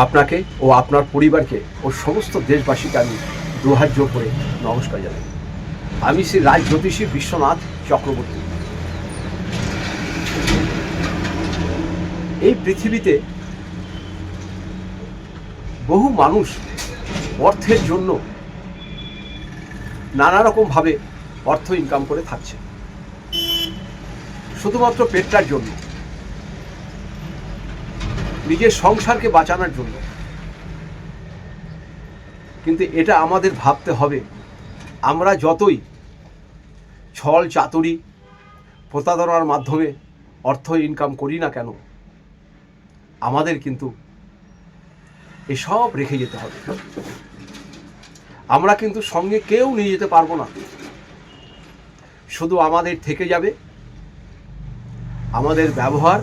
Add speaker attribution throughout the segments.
Speaker 1: আপনাকে ও আপনার পরিবারকে ও সমস্ত দেশবাসীকে আমি দুহাত জোর করে নমস্কার জানাই। আমি শ্রী রাজ জ্যোতিষী বিশ্বনাথ চক্রবর্তী। এই পৃথিবীতে বহু মানুষ অর্থের জন্য নানা রকমভাবে অর্থ ইনকাম করে থাকছে, শুধুমাত্র পেটটার জন্য, নিজের সংসারকে বাঁচানোর জন্য। কিন্তু এটা আমাদের ভাবতে হবে, আমরা যতই ছল চাতুরি প্রতারণার মাধ্যমে অর্থ ইনকাম করি না কেন, আমাদের কিন্তু এসব রেখে যেতে হবে। আমরা কিন্তু সঙ্গে কেউ নিয়ে যেতে পারবো না, শুধু আমাদের থেকে যাবে আমাদের ব্যবহার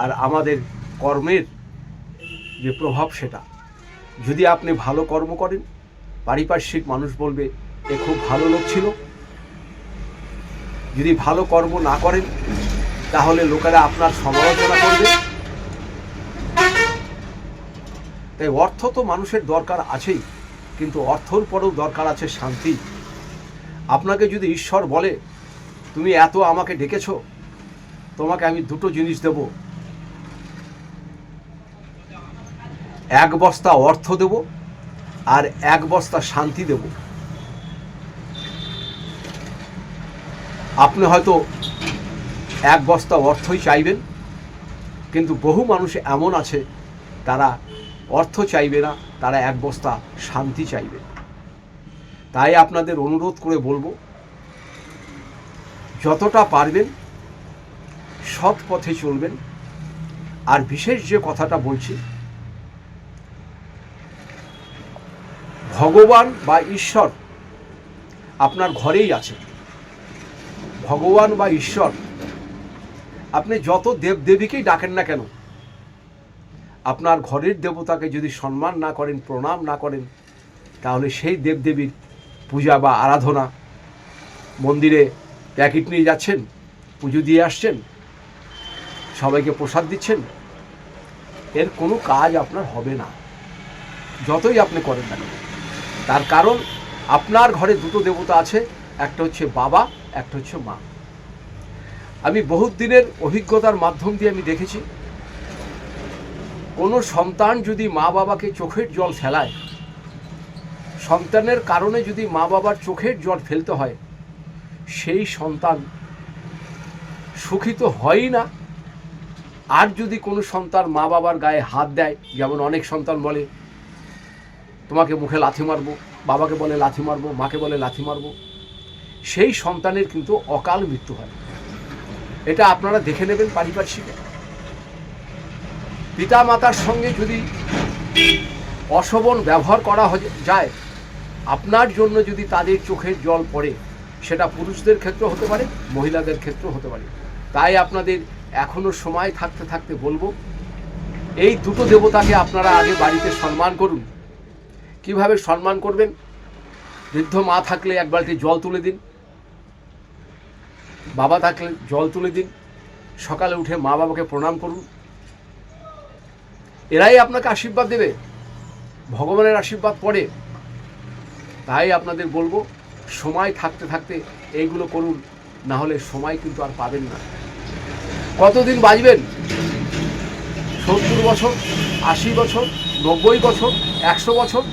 Speaker 1: আর আমাদের কর্মের যে প্রভাব। সেটা যদি আপনি ভালো কর্ম করেন, পারিপার্শ্বিক মানুষ বলবে এ খুব ভালো লোক ছিল। যদি ভালো কর্ম না করেন, তাহলে লোকেরা আপনার সমালোচনা করবে। তাই অর্থ তো মানুষের দরকার আছেই, কিন্তু অর্থর পরেও দরকার আছে শান্তি। আপনাকে যদি ঈশ্বর বলে তুমি এত আমাকে ডেকেছ, তোমাকে আমি দুটো জিনিস দেব, এক বস্তা অর্থ দেব আর এক বস্তা শান্তি দেব। আপনি হয়তো এক বস্তা অর্থই চাইবেন, কিন্তু বহু মানুষ এমন আছে তারা অর্থ চাইবে না, তারা এক বস্তা শান্তি চাইবে। তাই আপনাদের অনুরোধ করে বলবো, যতটা পারবেন সৎ পথে চলবেন। আর বিশেষ যে কথাটা বলছি, ভগবান বা ঈশ্বর আপনার ঘরেই আছে। ভগবান বা ঈশ্বর, আপনি যত দেবদেবীকেই ডাকেন না কেন, আপনার ঘরের দেবতাকে যদি সম্মান না করেন, প্রণাম না করেন, তাহলে সেই দেবদেবীর পূজা বা আরাধনা, মন্দিরে প্যাকেট নিয়ে যাচ্ছেন, পুজো দিয়ে আসছেন, সবাইকে প্রসাদ দিচ্ছেন, এর কোনো কাজ আপনার হবে না, যতই আপনি করেন না কেন। তার কারণ আপনার ঘরে দুটো দেবতা আছে, একটা হচ্ছে বাবা, একটা হচ্ছে মা। আমি বহুত দিনের অভিজ্ঞতার মাধ্যম দিয়ে আমি দেখেছি, কোনো সন্তান যদি মা বাবাকে চোখের জল ফেলায়, সন্তানের কারণে যদি মা বাবার চোখের জল ফেলতে হয়, সেই সন্তান সুখী তো হয়ই না। আর যদি কোনো সন্তান মা বাবার গায়ে হাত দেয়, যেমন অনেক সন্তান বলে তোমাকে মুখে লাথি মারবো, বাবাকে বলে লাথি মারবো, মাকে বলে লাথি মারবো, সেই সন্তানের কিন্তু অকাল মৃত্যু হয়। এটা আপনারা দেখে নেবেন পারিপার্শ্বিক। পিতা মাতার সঙ্গে যদি অশোভন ব্যবহার করা যায়, আপনার জন্য যদি তাদের চোখের জল পড়ে, সেটা পুরুষদের ক্ষেত্রে হতে পারে, মহিলাদের ক্ষেত্রে হতে পারে। তাই আপনাদের এখনো সময় থাকতে থাকতে বলবো, এই দুটো দেবতাকে আপনারা আগে বাড়িতে সম্মান করুন। কিভাবে সম্মান করবেন? বৃদ্ধ মা থাকলে এক বালতি জল তুলে দিন, বাবা থাকলে জল তুলে দিন, সকালে উঠে মা বাবাকে প্রণাম করুন। এরাই আপনাকে আশীর্বাদ দেবে, ভগবানের আশীর্বাদ পড়ে। তাই আপনাদের বলবো, সময় থাকতে থাকতে এইগুলো করুন, না হলে সময় কিন্তু আর পাবেন না। কতদিন বাঁচবেন? 70 বছর, 80 বছর, 90 বছর, 100 বছর?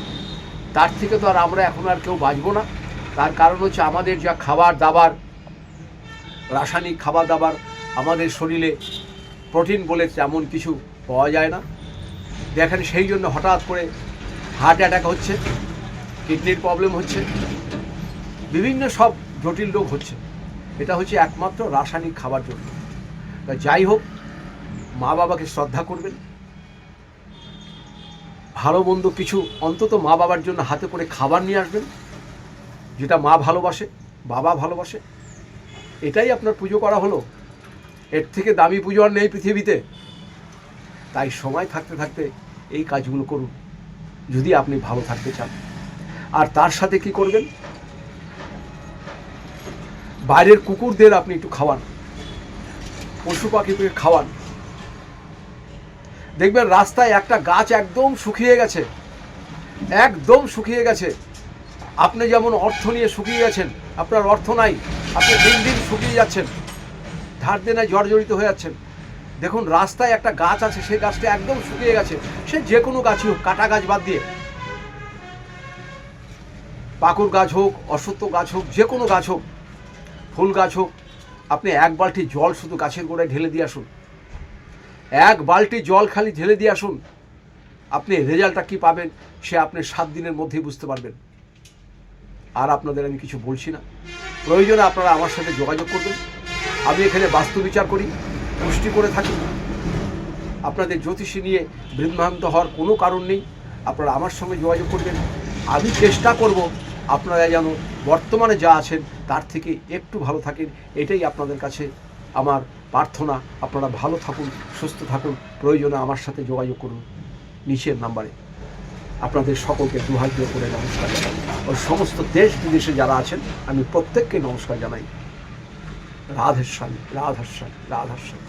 Speaker 1: তার থেকে তো আর আমরা এখন আর কেউ বাঁচবো না। তার কারণ হচ্ছে আমাদের যা খাবার দাবার, রাসায়নিক খাবার দাবার, আমাদের শরীরে প্রোটিন বলে তেমন কিছু পাওয়া যায় না। দেখেন, সেই জন্য হঠাৎ করে হার্ট অ্যাটাক হচ্ছে, কিডনির প্রবলেম হচ্ছে, বিভিন্ন সব জটিল রোগ হচ্ছে। এটা হচ্ছে একমাত্র রাসায়নিক খাবার জন্য। তা যাই হোক, মা বাবাকে শ্রদ্ধা করবেন, ভালো মন্দ কিছু অন্তত মা বাবার জন্য হাতে করে খাবার নিয়ে আসবেন, যেটা মা ভালোবাসে, বাবা ভালোবাসে। এটাই আপনার পুজো করা হলো। এর থেকে দামি পুজো আর নেই পৃথিবীতে। তাই সময় থাকতে থাকতে এই কাজগুলো করুন, যদি আপনি ভালো থাকতে চান। আর তার সাথে কি করবেন? বাইরের কুকুরদের আপনি একটু খাওয়ান, পশু পাখিকে খাওয়ান। দেখবেন রাস্তায় একটা গাছ একদম শুকিয়ে গেছে, একদম শুকিয়ে গেছে। আপনি যেমন অর্থ নিয়ে শুকিয়ে গেছেন, আপনার অর্থ নাই, আপনি দিন দিন শুকিয়ে যাচ্ছেন, ধার দেনায় জর্জরিত হয়ে যাচ্ছেন। দেখুন রাস্তায় একটা গাছ আছে, সেই গাছটা একদম শুকিয়ে গেছে। সে যে কোনো গাছই হোক, কাটা গাছ বাদ দিয়ে, পাকুর গাছ হোক, অশ্বত্থ গাছ হোক, যে কোনো গাছ হোক, ফুল গাছ হোক, আপনি এক বালতি জল শুধু গাছের গোড়ায় ঢেলে দিয়ে আসুন, এক বালতি জল খালি ঢেলে দিয়ে আসুন, আপনি রেজাল্টটা কী পাবেন সে আপনি 7 দিনের মধ্যেই বুঝতে পারবেন। আর আপনাদের আমি কিছু বলছি না, প্রয়োজনে আপনারা আমার সাথে যোগাযোগ করবেন। আমি এখানে বাস্তু বিচার করি, পুষ্টি করে থাকি। আপনাদের জ্যোতিষী নিয়ে বিভ্রান্ত হওয়ার কোনো কারণ নেই, আপনারা আমার সঙ্গে যোগাযোগ করবেন। আমি চেষ্টা করব আপনারা যেন বর্তমানে যা আছেন তার থেকে একটু ভালো থাকেন, এটাই আপনাদের কাছে আমার প্রার্থনা। আপনারা ভালো থাকুন, সুস্থ থাকুন, প্রয়োজনে আমার সাথে যোগাযোগ করুন নিচের নাম্বারে। আপনাদের সকলকে দুহাত জোড় করে নমস্কার জানাই। ওর সমস্ত দেশ বিদেশে যারা আছেন আমি প্রত্যেককে নমস্কার জানাই। রাধেশ্বরী, রাধেশ্বরী, রাধেশ্বরী।